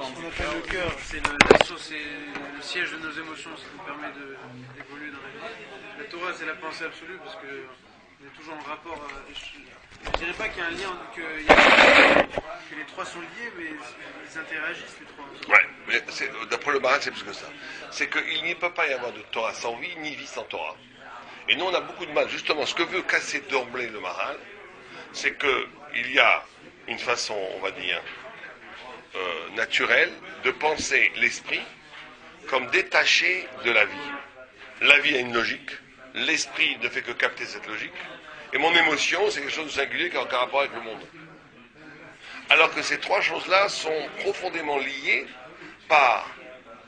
ce qu'on appelle le cœur, c'est la source, c'est le siège de nos émotions, ce qui nous permet d'évoluer dans la vie. La Torah, c'est la pensée absolue, parce que on est toujours en rapport. Je dirais pas qu'il y a un lien, que les trois sont liés, mais ils interagissent les trois. Ouais, mais d'après le Maharal, c'est plus que ça. C'est qu'il n'y peut pas y avoir de Torah sans vie, ni vie sans Torah. Et nous, on a beaucoup de mal. Justement, ce que veut casser d'emblée le Maharal, c'est qu'il y a une façon, on va dire, naturelle de penser l'esprit comme détaché de la vie. La vie a une logique, l'esprit ne fait que capter cette logique, et mon émotion, c'est quelque chose de singulier qui a aucun rapport avec le monde. Alors que ces trois choses-là sont profondément liées par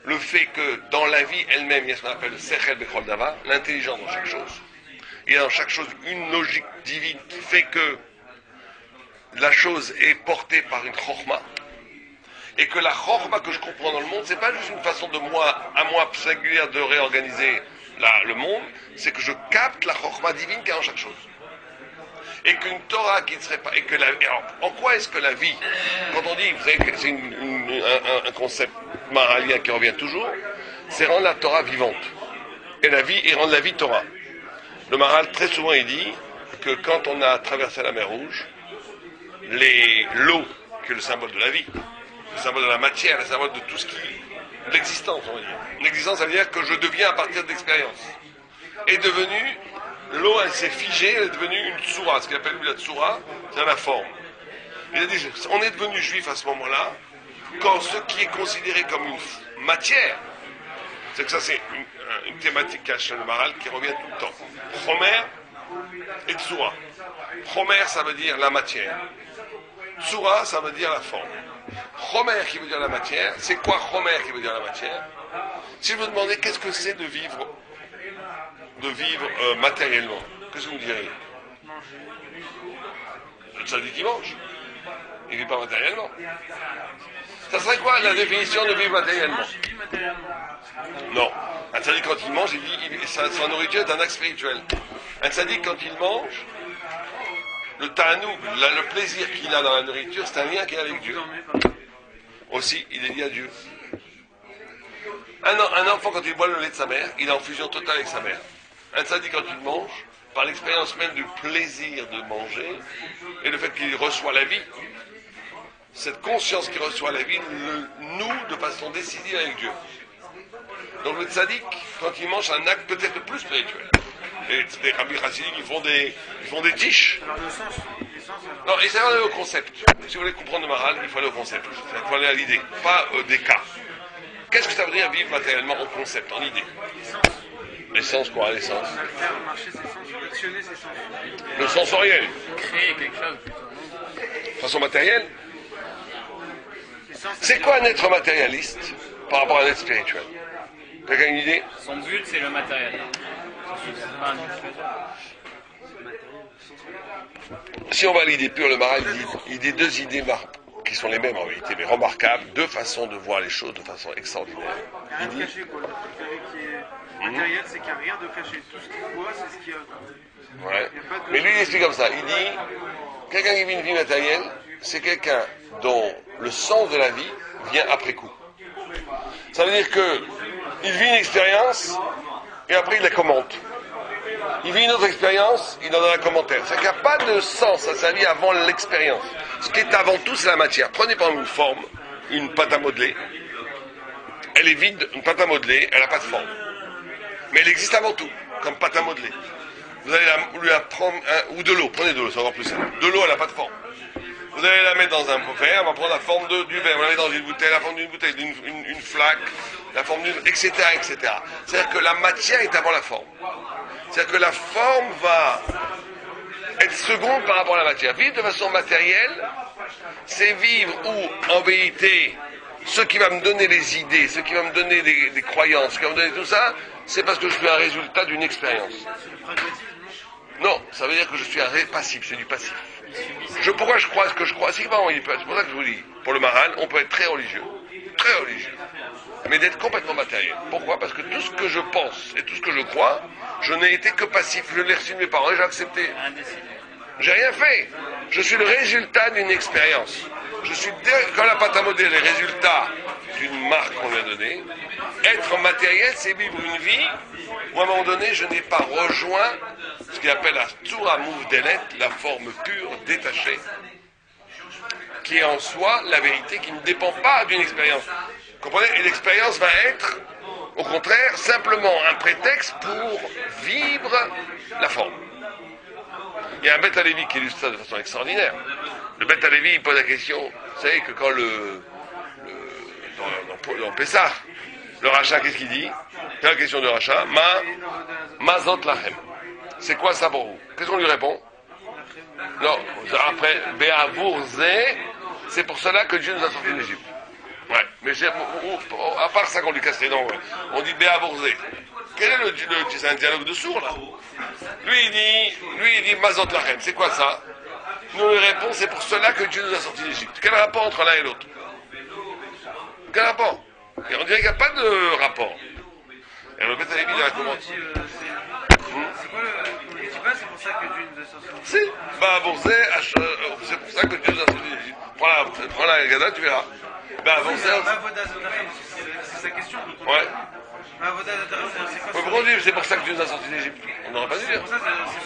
le fait que dans la vie elle-même, il y a ce qu'on appelle le Sechel Bechol Davar, l'intelligence dans chaque chose. Il y a dans chaque chose une logique divine qui fait que la chose est portée par une Chokhma, et que la Chokhma que je comprends dans le monde, c'est pas juste une façon de moi, à moi singulière, de réorganiser le monde, c'est que je capte la Chokhma divine qu'il y a dans chaque chose. Et qu'une Torah qui ne serait pas... alors, en quoi est-ce que la vie, quand on dit, vous savez que c'est un concept maharalien qui revient toujours, c'est rendre la Torah vivante. Et rendre la vie Torah. Le Maharal, très souvent, il dit que quand on a traversé la mer Rouge, l'eau, qui est le symbole de la vie, le symbole de la matière, le symbole de tout ce qui... de l'existence, on va dire. L'existence, ça veut dire que je deviens à partir de l'expérience. Est devenue... L'eau, elle s'est figée, elle est devenue une tsoura. Ce qu'il appelle lui la tsoura, c'est la forme. Il a dit, on est devenu juif à ce moment-là, quand ce qui est considéré comme une matière, c'est que ça c'est une thématique chez le Maharal qui revient tout le temps. Chomer et tsoura. Chomer, ça veut dire la matière. Tsoura, ça veut dire la forme. Chomer qui veut dire la matière, c'est quoi Chomer qui veut dire la matière? Si je vous demandais qu'est-ce que c'est de vivre matériellement, qu'est-ce que vous me diriez? Le tzaddik qui mange, il ne vit pas matériellement. Ça serait quoi la définition de vivre matériellement? Non, un tzaddik quand il mange, sa nourriture est un acte spirituel. Un tzaddik quand il mange, le ta'anoug, le plaisir qu'il a dans la nourriture, c'est un lien qu'il a avec Dieu. Aussi, il est lié à Dieu. Un enfant quand il boit le lait de sa mère, il est en fusion totale avec sa mère. Un tzaddik quand il mange, par l'expérience même du plaisir de manger, et le fait qu'il reçoit la vie, cette conscience qu'il reçoit la vie, noue de façon décisive avec Dieu. Donc le tzaddik, quand il mange, c'est un acte peut-être plus spirituel. Et les rabbis chassidiques, ils font des tiches. Non, et c'est aller au concept. Si vous voulez comprendre le Maharal, il faut aller au concept. Il faut aller à l'idée, pas des cas. Qu'est-ce que ça veut dire vivre matériellement au concept, en idée? L'essence, quoi, l'essence? Faire marcher ses sens, actionner ses sens. Le sensoriel. Créer quelque chose plutôt. De façon matérielle. C'est quoi un être matérialiste par rapport à un être spirituel? Quelqu'un a une idée? Son but, c'est le matériel. C'est pas un Si on va à l'idée pure, le Maharal il dit deux idées qui sont les mêmes en vérité, mais remarquables, deux façons de voir les choses de façon extraordinaire. Il n'y a rien de caché, quoi. Le qui est matériel, c'est qu'il n'y a rien de caché. Tout ce qu'il voit, c'est ce qu'il y a. Ouais. Mais lui, il explique comme ça. Il dit, quelqu'un qui vit une vie matérielle, c'est quelqu'un dont le sens de la vie vient après coup. Ça veut dire que il vit une expérience et après il la commente. Il vit une autre expérience, il en donne un commentaire. C'est qu'il n'y a pas de sens à sa vie avant l'expérience. Ce qui est avant tout, c'est la matière. Prenez par exemple une forme, une pâte à modeler. Elle est vide, une pâte à modeler, elle n'a pas de forme. Mais elle existe avant tout, comme pâte à modeler. Vous allez lui prendre ou de l'eau, prenez de l'eau, c'est encore plus simple. De l'eau, elle n'a pas de forme. Vous allez la mettre dans un verre, elle va prendre la forme du verre. Vous la mettez dans une bouteille, la forme d'une bouteille, une flaque, la forme d'une... etc., etc. C'est-à-dire que la matière est avant la forme. C'est-à-dire que la forme va être seconde par rapport à la matière. Vivre de façon matérielle, c'est vivre où, en vérité, ce qui va me donner les idées, ce qui va me donner des croyances, ce qui va me donner tout ça, c'est parce que je suis un résultat d'une expérience. Non, ça veut dire que je suis un passif, c'est du passif. Pourquoi je crois ce que je crois? C'est pour ça que je vous dis, pour le Maharal, on peut être très religieux, mais d'être complètement matériel. Pourquoi? Parce que tout ce que je pense et tout ce que je crois, je n'ai été que passif, je l'ai reçu de mes parents et j'ai accepté. J'ai rien fait. Je suis le résultat d'une expérience. Je suis, quand la pâte à modeler est le résultat d'une marque qu'on lui a donnée. Être matériel, c'est vivre une vie où à un moment donné, je n'ai pas rejoint ce qu'il appelle la Tzura Muvdelet, la forme pure, détachée, qui est en soi la vérité, qui ne dépend pas d'une expérience. Vous comprenez? Et l'expérience va être, au contraire, simplement un prétexte pour vivre la forme. Il y a un Beth Halevi qui illustre ça de façon extraordinaire. Le Beth Halevi, il pose la question, vous savez que quand dans Pessah, le rachat, qu'est-ce qu'il dit? C'est la question de rachat, Mazot Lachem. C'est quoi ça pour vous? Qu'est-ce qu'on lui répond? Non, après, Béavourze, c'est pour cela que Dieu nous a sortis d'Égypte. Ouais, mais à part ça qu'on lui casse les dents, ouais. On dit Béavourze. Quel est c'est un dialogue de sourds, là? Lui, il dit Mazot Lachem. C'est quoi ça? Nous lui répondons, c'est pour cela que Dieu nous a sortis d'Égypte. Quel rapport entre l'un et l'autre? Quel rapport? Et on dirait qu'il n'y a pas de rapport. Et le Beth Halevi directement. C'est quoi le. Tu dis pas, c'est pour ça que Dieu nous a sortis d'Égypte. Si, c'est pour ça que Dieu nous a sortis d'Égypte. Prends la Gada, tu verras. C'est sa question. Ouais. C'est quoi? Pourquoi on dit c'est pour ça que Dieu nous a sortis d'Égypte? On n'aurait pas dû dire. C'est pour ça,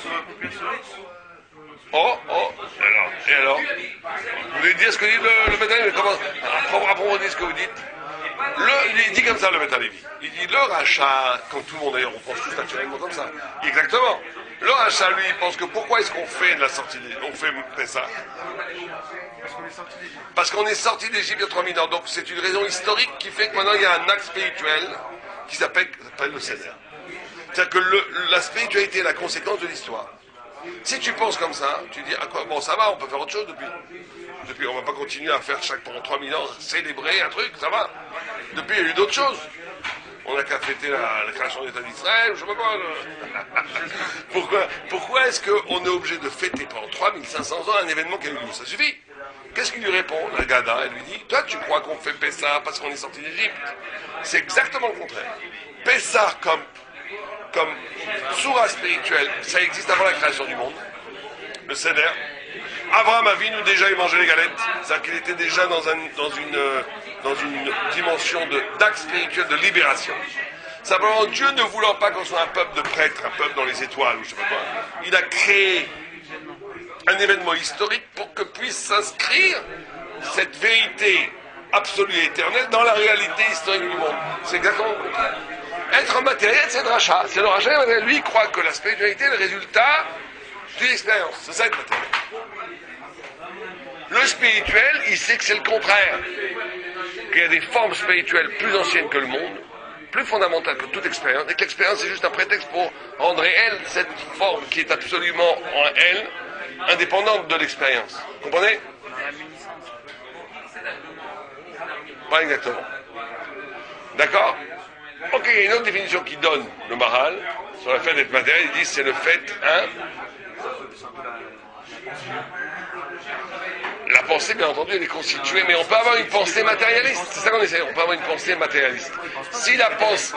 c'est pour accomplir ce rite. Oh, et alors vous voulez dire ce que dit le Beth Halevi? Comment approfondissez ce que vous dites? Il dit comme ça, le Beth Halevi. Il dit le rachat, comme tout le monde d'ailleurs, on pense tous naturellement comme ça. Exactement. Le rachat, lui, il pense que pourquoi est-ce qu'on fait de la sortie d'Égypte? On fait ça. Parce qu'on est sorti d'Égypte il y a 3000 ans. Donc c'est une raison historique qui fait que maintenant il y a un acte spirituel qui s'appelle le Seder. C'est-à-dire que la spiritualité est la conséquence de l'histoire. Si tu penses comme ça, tu dis, à quoi? Bon, ça va, on peut faire autre chose depuis. On ne va pas continuer à faire pendant 3000 ans, célébrer un truc, ça va. Depuis, il y a eu d'autres choses. On n'a qu'à fêter la création de l'État d'Israël, je ne sais pas quoi. Pourquoi est-ce qu'on est obligé de fêter pendant 3500 ans un événement qui a eu lieu? Ça suffit. Qu'est-ce qu'il lui répond? La Gada, elle lui dit, toi tu crois qu'on fait Pessah parce qu'on est sorti d'Égypte? C'est exactement le contraire. Pessah comme sourate spirituelle, ça existe avant la création du monde. Le Seder. Abraham Avinu, déjà, il mangeait les galettes. C'est-à-dire qu'il était déjà dans une dimension d'acte spirituel, de libération. Simplement, Dieu ne voulant pas qu'on soit un peuple de prêtres, un peuple dans les étoiles, ou je sais pas quoi, il a créé un événement historique pour que puisse s'inscrire cette vérité absolue et éternelle dans la réalité historique du monde. C'est exactement le contraire. Être matériel, c'est le rachat. C'est le rachat, lui, il croit que la spiritualité est le résultat d'une expérience. C'est ça être matériel. Le spirituel, il sait que c'est le contraire. Qu'il y a des formes spirituelles plus anciennes que le monde, plus fondamentales que toute expérience, et que l'expérience c'est juste un prétexte pour rendre réelle cette forme qui est absolument en elle, indépendante de l'expérience. Vous comprenez? Pas exactement. D'accord? Ok, il y a une autre définition qui donne le Maharal sur le fait d'être matériel. Il dit c'est le fait, la pensée, bien entendu, elle est constituée, mais on peut avoir une pensée matérialiste. C'est ça qu'on essaie. On peut avoir une pensée matérialiste. Si la pensée...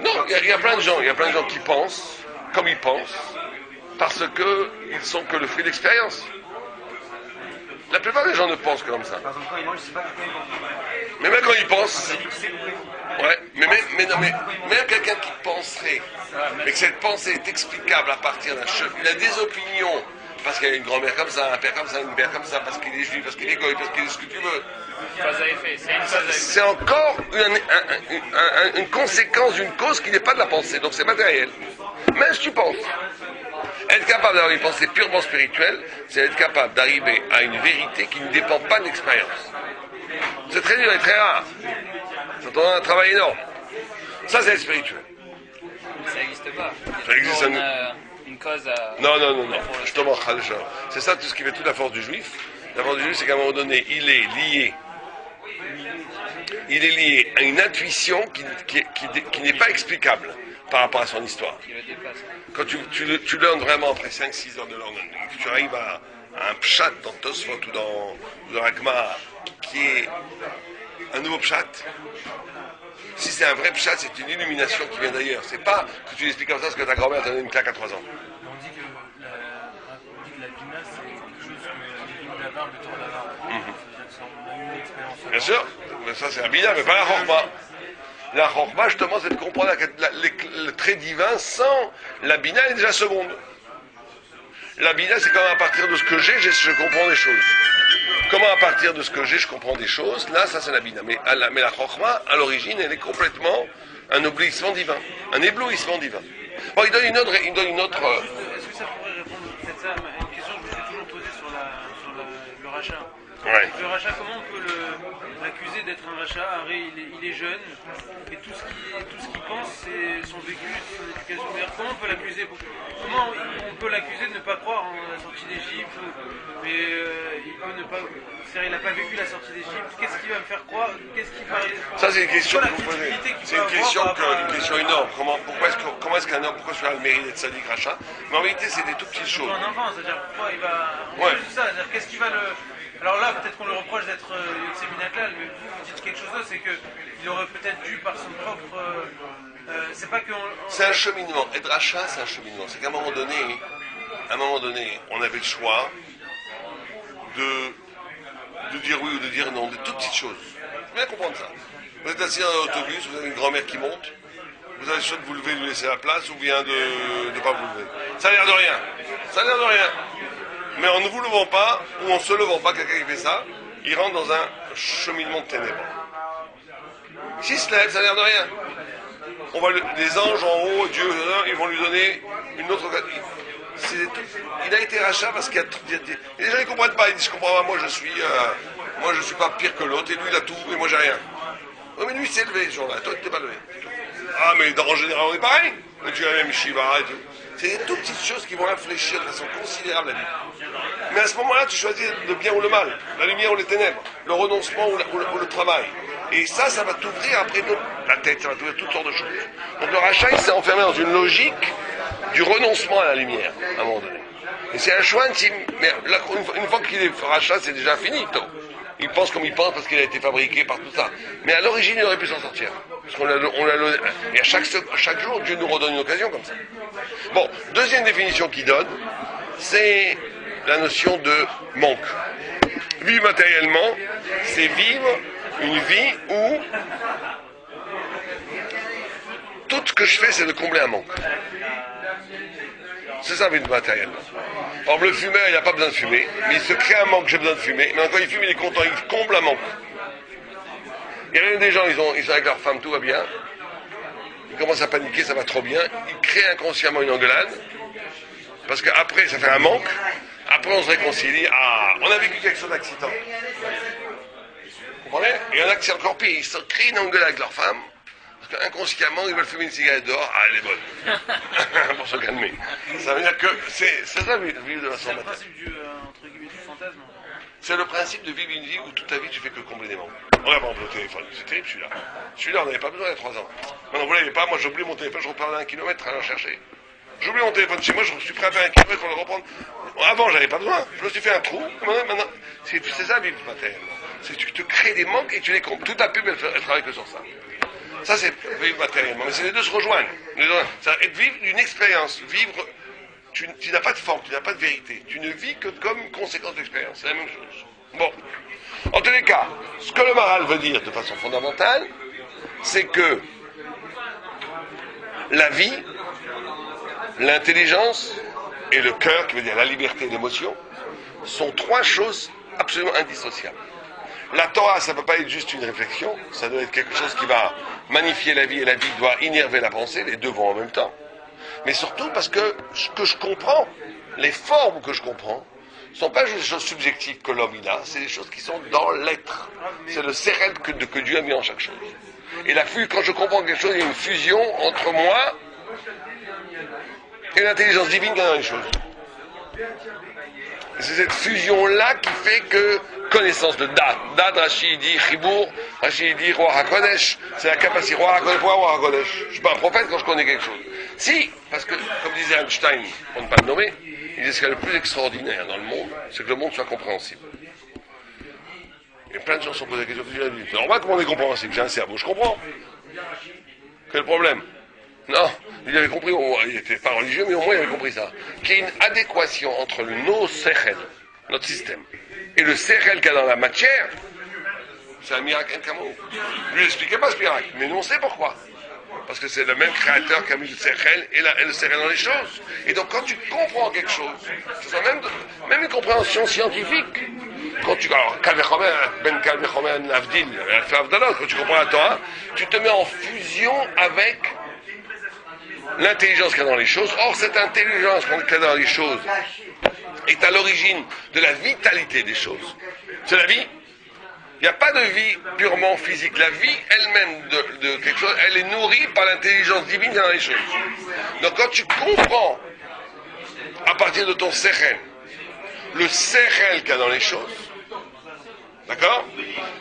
Non, il y a plein de gens. Il y a plein de gens qui pensent comme ils pensent parce qu'ils sont que le fruit d'expérience. La plupart des gens ne pensent que comme ça. Mais même quand ils pensent... Ouais, mais même quelqu'un qui penserait, mais que cette pensée est explicable à partir d'un chef, il a des opinions, parce qu'il y a une grand-mère comme ça, un père comme ça, une mère comme ça, parce qu'il est juif, parce qu'il est goy, parce qu'il est ce que tu veux. C'est encore une conséquence d'une cause qui n'est pas de la pensée, donc c'est matériel. Même si tu penses. Être capable d'avoir une pensée purement spirituelle, c'est être capable d'arriver à une vérité qui ne dépend pas de l'expérience. C'est très dur et très rare. Ça demande un travail énorme. Ça, c'est être spirituel. Ça n'existe pas. Ça existe. On a une cause à... Non. Justement, c'est ça tout ce qui fait toute la force du juif. La force du juif, c'est qu'à un moment donné, il est lié à une intuition qui n'est pas explicable par rapport à son histoire. Quand tu learnes vraiment après 5-6 heures de learning, que tu arrives à un pshat dans Tosfot ou dans Agma qui est un nouveau pshat. Si c'est un vrai pshat, c'est une illumination qui vient d'ailleurs. C'est pas que tu l'expliques comme ça parce que ta grand-mère t'a donné une claque à 3 ans. On dit que la Bina, c'est quelque chose que l'Ibn Davar, le Torah Davar. On a eu une expérience. Bien sûr, mais ça c'est la Bina, mais pas la Chorma. La Chorma, justement, c'est de comprendre le trait divin sans la Bina, elle est déjà seconde. La Bina, c'est quand même à partir de ce que j'ai, je comprends des choses. Comment à partir de ce que j'ai, je comprends des choses. Là, ça c'est la Bina. Mais la Chorma, à l'origine, elle est complètement un éblouissement divin. Un éblouissement divin. Bon, il donne une autre. Est-ce que ça pourrait répondre peut-être ça à une question que je me suis toujours posée sur le rachat? Ouais. Le rachat, comment on peut l'accuser d'être un rachat? Harry, il est jeune, et tout ce qu'il pense, c'est son vécu, son éducation. D'ailleurs, comment on peut l'accuser? Comment on peut l'accuser de ne pas croire en la sortie d'Égypte? Mais il peut ne pas. C'est-à-dire, il n'a pas vécu la sortie d'Égypte. Qu'est-ce qui va me faire croire? Qu'est-ce qui va. Ça, c'est une question que la vous posez. crédibilité qu'il C'est peut une question, avoir une question énorme. Comment est-ce qu'un homme, pourquoi celui-là a le mérite d'être sadique rachat? Mais en réalité, c'est des tout petites choses. un enfant, c'est-à-dire pourquoi il va. Ouais. Tout ça, c'est-à-dire qu'est-ce qui va le. Alors là, peut-être qu'on le reproche d'être Yotsé-Minaklal, mais vous dites quelque chose d'autre, c'est qu'il aurait peut-être dû, par son propre. C'est pas que. C'est un cheminement. Être rachat, c'est un cheminement. C'est qu'à un moment donné, on avait le choix de dire oui ou de dire non, de toutes petites choses. Vous bien comprendre ça. Vous êtes assis dans un autobus, vous avez une grand-mère qui monte, vous avez le choix de vous lever, de lui laisser la place, ou bien de ne pas vous lever. Ça a l'air de rien. Ça a l'air de rien. Mais en ne vous levant pas, ou en se levant pas, quelqu'un qui fait ça, il rentre dans un cheminement de ténèbres. S'il se lève, ça a l'air de rien. Les anges en haut, Dieu, ils vont lui donner une autre occasion. Il a été rachat parce qu'il y a les gens ne comprennent pas, ils disent je comprends pas, moi je suis pas pire que l'autre, et lui il a tout, et moi j'ai rien. Oui, mais lui il s'est levé ce jour-là, toi tu t'es pas levé. Ah mais en général on est pareil, tu as la même Shiva et tout. C'est des toutes petites choses qui vont infléchir de façon considérable la vie. Mais à ce moment-là, tu choisis le bien ou le mal, la lumière ou les ténèbres, le renoncement ou le travail. Et ça va t'ouvrir après la tête, ça va t'ouvrir toutes sortes de choses. Donc le rachat, il s'est enfermé dans une logique du renoncement à la lumière, à un moment donné. Et c'est un choix intime. Mais là, une fois qu'il est rachat, c'est déjà fini. Il pense comme il pense parce qu'il a été fabriqué par tout ça. Mais à l'origine, il aurait pu s'en sortir. Parce qu'on et à chaque jour, Dieu nous redonne une occasion comme ça. Bon, deuxième définition qu'il donne, c'est la notion de manque. Vivre matériellement, c'est vivre une vie où tout ce que je fais, c'est de combler un manque. C'est ça, vivre matériellement. Par exemple, le fumeur, il n'a pas besoin de fumer, mais il se crée un manque, j'ai besoin de fumer. Mais quand il fume, il est content, il comble un manque. Il y a des gens, ils sont avec leur femme, tout va bien. Ils commencent à paniquer, ça va trop bien. Ils créent inconsciemment une engueulade. Parce qu'après, ça fait un manque. Après, on se réconcilie. Ah, on a vécu quelque chose d'accident. Vous comprenez? Et il y en a qui c'est encore pire. Ils se créent une engueulade avec leur femme. Parce qu'inconsciemment, ils veulent fumer une cigarette dehors. Ah, elle est bonne. Pour se calmer. Ça veut dire que c'est ça, vivre de façon matérielle. C'est le principe entre guillemets, du fantasme. C'est le principe de vivre une vie où toute ta vie, tu fais que combler des manques. Regarde, par exemple, le téléphone. C'est terrible, celui-là. Celui-là, on n'avait pas besoin il y a 3 ans. Maintenant, vous l'avez pas. Moi, j'oublie mon téléphone, je repars à 1 kilomètre à le chercher. J'oublie mon téléphone chez moi, je suis prêt à faire 1 kilomètre pour le reprendre. Avant, j'avais pas besoin. Je me suis fait un trou. Maintenant, c'est ça, vivre matériellement. C'est que tu te crées des manques et tu les combles. Toute ta pub, elle travaille que sur ça. Ça, c'est vivre matériellement. Mais c'est les deux se rejoignent. C'est vivre une expérience. Vivre. Tu n'as pas de forme, tu n'as pas de vérité. Tu ne vis que comme une conséquence d'expérience. C'est la même chose. Bon. En tous les cas, ce que le Maharal veut dire de façon fondamentale, c'est que la vie, l'intelligence et le cœur, qui veut dire la liberté d'émotion, sont 3 choses absolument indissociables. La Torah, ça ne peut pas être juste une réflexion, ça doit être quelque chose qui va magnifier la vie, et la vie doit innerver la pensée, les deux vont en même temps. Mais surtout parce que ce que je comprends, les formes que je comprends, ne sont pas juste des choses subjectives que l'homme il a, c'est des choses qui sont dans l'être. C'est le sérel que Dieu a mis en chaque chose. Et quand je comprends quelque chose, il y a une fusion entre moi et l'intelligence divine qui est dans les choses. Et c'est cette fusion-là qui fait que connaissance de Dad. Dad, Rashi dit Chibour, Rashi dit Roi HaKodesh. C'est la capacité Roi HaKodesh. Pourquoi Roi HaKodesh? Je ne suis pas un prophète quand je connais quelque chose. Si, parce que, comme disait Einstein, pour ne pas le nommer, il disait ce qu'il y a le plus extraordinaire dans le monde, c'est que le monde soit compréhensible. Et plein de gens se sont posés la question. C'est normal comment on est compréhensible. J'ai un cerveau, je comprends. Quel problème? Non, il avait compris, il n'était pas religieux, mais au moins il avait compris ça. Qu'il y a une adéquation entre nos sechel, notre système, et le sechel qu'il y a dans la matière, c'est un miracle incamo. Lui, il n'expliquait pas ce miracle, mais nous on sait pourquoi. Parce que c'est le même créateur qui a mis le sechel et le sechel dans les choses. Et donc quand tu comprends quelque chose, c'est même une compréhension scientifique. Quand tu, alors, Ben Kalvechomer Navdil, quand tu comprends la Torah, tu te mets en fusion avec l'intelligence qu'il y a dans les choses. Or, cette intelligence qu'il y a dans les choses est à l'origine de la vitalité des choses. C'est la vie. Il n'y a pas de vie purement physique. La vie elle-même de quelque chose, elle est nourrie par l'intelligence divine qu'il y a dans les choses. Donc quand tu comprends, à partir de ton sechel, le sechel qu'il y a dans les choses, d'accord?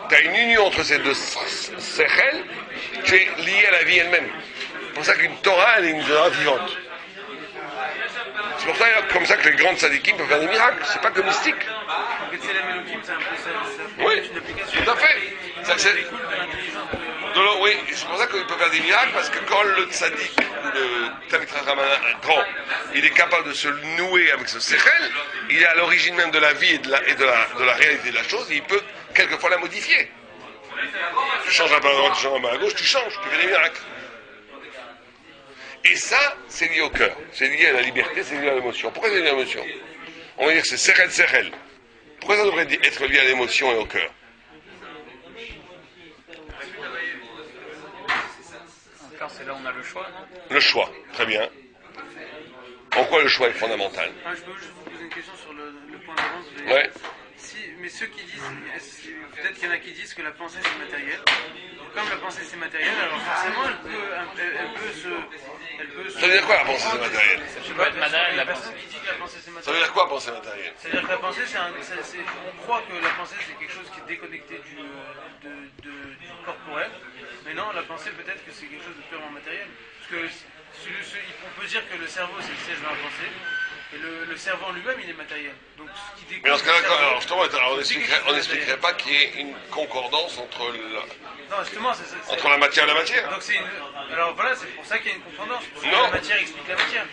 Tu as une union entre ces deux sechel, tu es lié à la vie elle-même. C'est pour ça qu'une Torah, elle est une Torah vivante. C'est pour ça, comme ça que les grandes sadikim peuvent faire des miracles. C'est pas que mystique. C'est la mélodie, c'est un peu ça. Oui, tout à fait. Oui, c'est pour ça qu'il peut faire des miracles, parce que quand le tzaddik, le Talmid Chacham grand, il est capable de se nouer avec ce sechel, il est à l'origine même de la vie et de la réalité de la chose, et il peut quelquefois la modifier. Tu changes un peu à droite, tu changes un peu à gauche, tu changes, tu fais des miracles. Et ça, c'est lié au cœur, c'est lié à la liberté, c'est lié à l'émotion. Pourquoi c'est lié à l'émotion? On va dire que c'est sechel. Pourquoi ça devrait être lié à l'émotion et au cœur? Encore, c'est là où on a le choix, non? Le choix, très bien. En quoi le choix est fondamental? Je peux juste vous poser une question sur le point d'avance. Ouais. Mais ceux qui disent, peut-être qu'il y en a qui disent que la pensée c'est matériel. Comme la pensée c'est matériel, alors forcément elle peut se... Ça veut dire quoi la pensée c'est matériel? Ça peut être matériel, la pensée. Qui dit que la pensée c'est Ça veut matériel? dire quoi pensée matérielle? C'est-à-dire que la pensée, on croit que la pensée c'est quelque chose qui est déconnecté du corporel, mais non, la pensée peut-être que c'est quelque chose de purement matériel. Parce que on peut dire que le cerveau c'est le siège de la pensée, et le cerveau en lui-même il est matériel. Donc ce qui découle. Mais dans ce cas-là, alors justement, on n'expliquerait pas qu'il y ait une concordance entre non, justement, entre la matière et la matière. Donc alors voilà, c'est pour ça qu'il y a une concordance. Parce que Non. la matière explique la matière.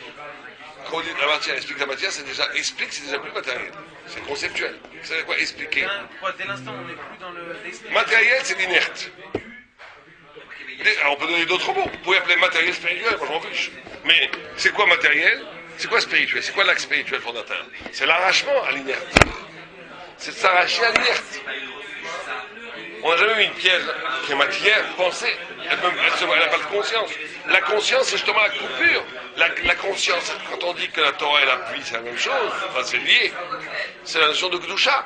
Quand on dit la matière explique la matière, c'est déjà plus matériel. C'est conceptuel. Ça veut dire quoi expliquer? Dès l'instant où on n'est plus dans l'esprit. Matériel, c'est l'inerte. Alors on peut donner d'autres mots. Vous pouvez appeler matériel spirituel, moi je m'en fiche. Mais c'est quoi matériel? C'est quoi spirituel? C'est quoi l'axe spirituel fondateur? C'est l'arrachement à l'inerte. C'est de s'arracher à l'inerte. On n'a jamais mis une pierre qui est matière, pensée. Elle n'a pas de conscience. La conscience, c'est justement la coupure. La conscience, quand on dit que la Torah et la pluie, c'est la même chose, enfin c'est lié. C'est la notion de Gdusha.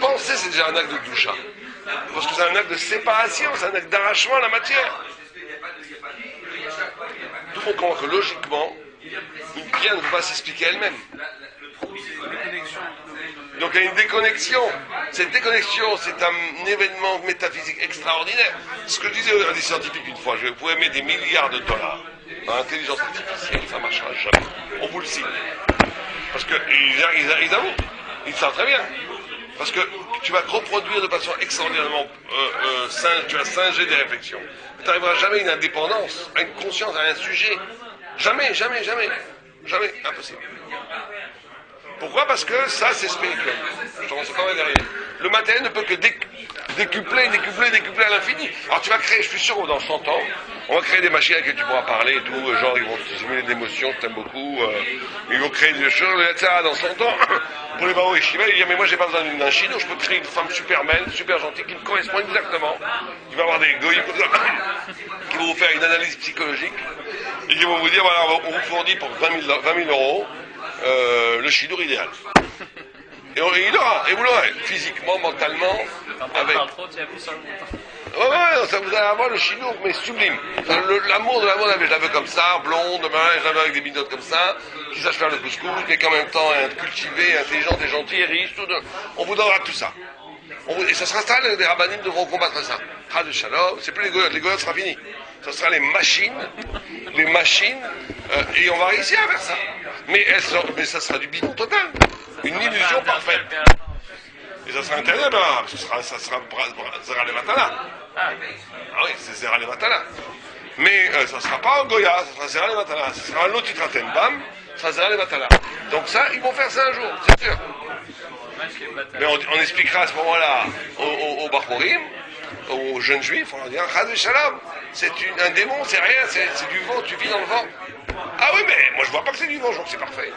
Penser, c'est déjà un acte de Gdusha. Parce que c'est un acte de séparation, c'est un acte d'arrachement à la matière. Tout le monde comprend que logiquement, une pierre ne peut pas s'expliquer elle-même. Donc il y a une déconnexion. Cette déconnexion, c'est un événement métaphysique extraordinaire. Ce que disait un des scientifiques une fois, je pouvais mettre des milliards de dollars dans l'intelligence artificielle, ça ne marchera jamais. On vous le signe. Parce qu'ils avouent, ils savent très bien. Parce que tu vas reproduire de façon extraordinairement tu vas singer des réflexions. Tu n'arriveras jamais à une indépendance, à une conscience, à un sujet. Jamais, jamais, jamais. Jamais, impossible. Pourquoi? Parce que ça, c'est spirituel. Je commence pas derrière. Le matériel ne peut que décupler à l'infini. Alors tu vas créer, je suis sûr que dans 100 ans, on va créer des machines avec lesquelles tu pourras parler et tout, genre ils vont te simuler des émotions, je t'aime beaucoup, ils vont créer des choses, etc. Dans 100 ans, pour les Bao et Shiva, ils disent mais moi j'ai pas besoin d'un chino, je peux créer une femme super belle, super gentille, qui me correspond exactement. Il va y avoir des goïs qui vont vous faire une analyse psychologique et qui vont vous dire voilà, on vous fournit pour 20 000 euros le chidour idéal. Et il l'aura, et vous l'aurez, physiquement, mentalement, avec... Ouais, ça vous allez avoir le chinois, mais sublime. L'amour de l'amour, je la veux comme ça, blonde, je la veux avec des binottes comme ça, qui sache faire le couscous, mais qu'en même temps cultivée, intelligente et gentille et riche, on vous donnera tout ça. Et ça sera ça, les rabbinim devront combattre ça. Ah, de shalom, c'est plus les goyotes sera fini. Ça sera les machines, et on va réussir à faire ça. Mais ça sera du bidon total. Une illusion parfaite. Et ça sera interdit, parce que ça sera Zera les Matala. Ah oui, c'est Zera les Matala. Mais ça ne sera pas un Goya, ça sera Zera les Matala, ça sera un Lotitraten Bam, ça sera Zera les Matala. Donc ça, ils vont faire ça un jour, c'est sûr. Mais on expliquera à ce moment-là aux Bachorim, aux jeunes juifs, on leur dira Chaz Shalom, c'est un démon, c'est rien, c'est du vent, tu vis dans le vent. Ah oui, mais moi je vois pas que c'est du vent, je vois que c'est parfait.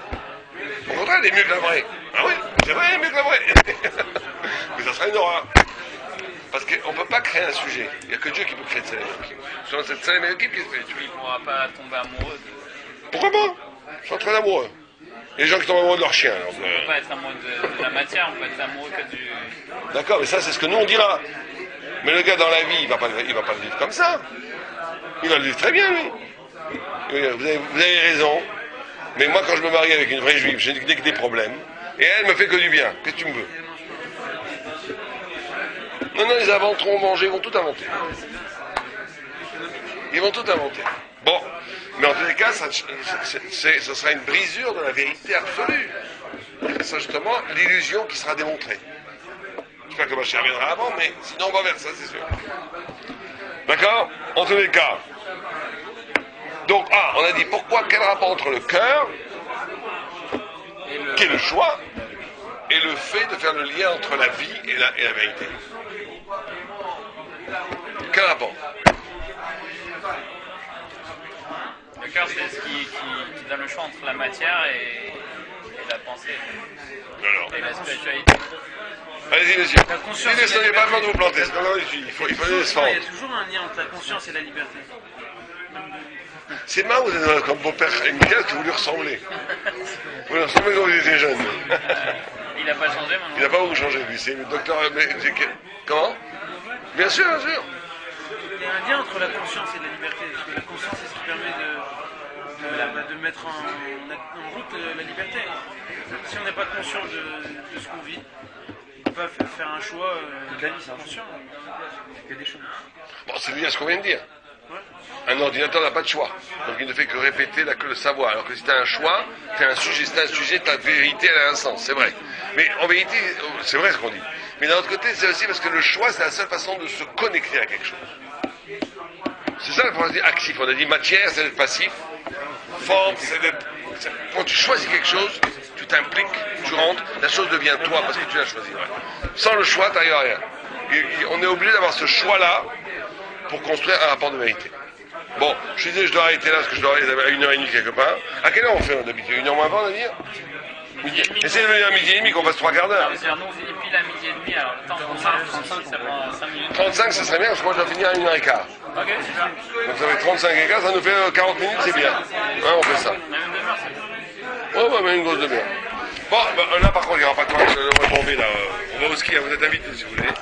Au contraire, elle est mieux que la vraie. Ah oui, c'est vrai, elle est mieux que la vraie. Mais ça sera une horreur. Parce qu'on ne peut pas créer un sujet. Il n'y a que Dieu qui peut créer de Tselem Elohim. C'est cette Tselem Elohim qui se fait tuer. Il ne pourra pas tomber amoureux de... Pourquoi pas? Ils sont très amoureux. Les gens qui tombent amoureux de leur chien. Alors, On ne peut pas être amoureux de la matière, on peut être amoureux que du... D'accord, mais ça c'est ce que nous on dira. Mais le gars dans la vie, il va pas le vivre comme ça. Il va le vivre très bien, lui. Vous avez raison. Mais moi, quand je me marie avec une vraie juive, j'ai que des problèmes. Et elle me fait que du bien. Qu'est-ce que tu me veux? Non, ils inventeront manger, ils vont tout inventer. Ils vont tout inventer. Bon, mais en tous les cas, ça sera une brisure de la vérité absolue. C'est justement l'illusion qui sera démontrée. J'espère que ma chère viendra avant, mais sinon on va vers ça, c'est sûr. D'accord? En tous les cas. Donc, on a dit pourquoi, quel rapport entre le cœur, qui est le choix, et le fait de faire le lien entre la vie et la vérité. Quel rapport? Le cœur, c'est ce qui donne le choix entre la matière et la pensée. Alors. Et la spiritualité. Allez-y, monsieur. Ne soyez pas besoin de vous planter. Il faut les défendre. Il y a toujours un lien entre la conscience et la liberté. C'est marrant, vous êtes comme mon père Emmanuel que vous lui ressemblez. Vous lui ressemblez quand vous étiez jeune. Il n'a pas changé maintenant. Il n'a pas beaucoup changé, lui. C'est le docteur. Comment? Bien sûr, bien sûr. Il y a un lien entre la conscience et la liberté. Parce que la conscience, c'est ce qui permet de mettre en route la liberté. Si on n'est pas conscient de ce qu'on vit, on peut pas faire un choix conscient. Il y a des choses. Bon, c'est bien ce qu'on vient de dire. Un ordinateur n'a pas de choix. Donc il ne fait que répéter le savoir. Alors que si tu as un choix, tu as un sujet, ta vérité, elle a un sens. C'est vrai. Mais en vérité, c'est vrai ce qu'on dit. Mais d'un autre côté, c'est aussi parce que le choix, c'est la seule façon de se connecter à quelque chose. C'est ça le principe actif. On a dit matière, c'est d'être passif. Forme, c'est d'être... Quand tu choisis quelque chose, tu t'impliques, tu rentres, la chose devient toi parce que tu l'as choisi. Ouais. Sans le choix, tu n'arrives à rien. Et on est obligé d'avoir ce choix-là pour construire un rapport de vérité. Bon, je suis désolé, je dois arrêter là parce que je dois aller à 1h30 quelque part. À quelle heure on fait d'habitude? 1h moins 20, on va dire? Essayez de venir à midi et demi qu'on fasse 3 quarts d'heure. Nous, on finit pile à midi et demi, alors le temps qu'on marche, ça prend 5 minutes. 35, ça serait bien parce que moi je dois finir à 1h15. Ok, super. Donc ça fait 35 et quart, ça nous fait 40 minutes, c'est bien. Hein, on fait ça. Même une demi-heure, c'est bien. Ouais, mais une grosse demi-heure. Bon, là par contre, il n'y aura pas de temps, on va tomber là. On va au ski, vous êtes invités si vous voulez.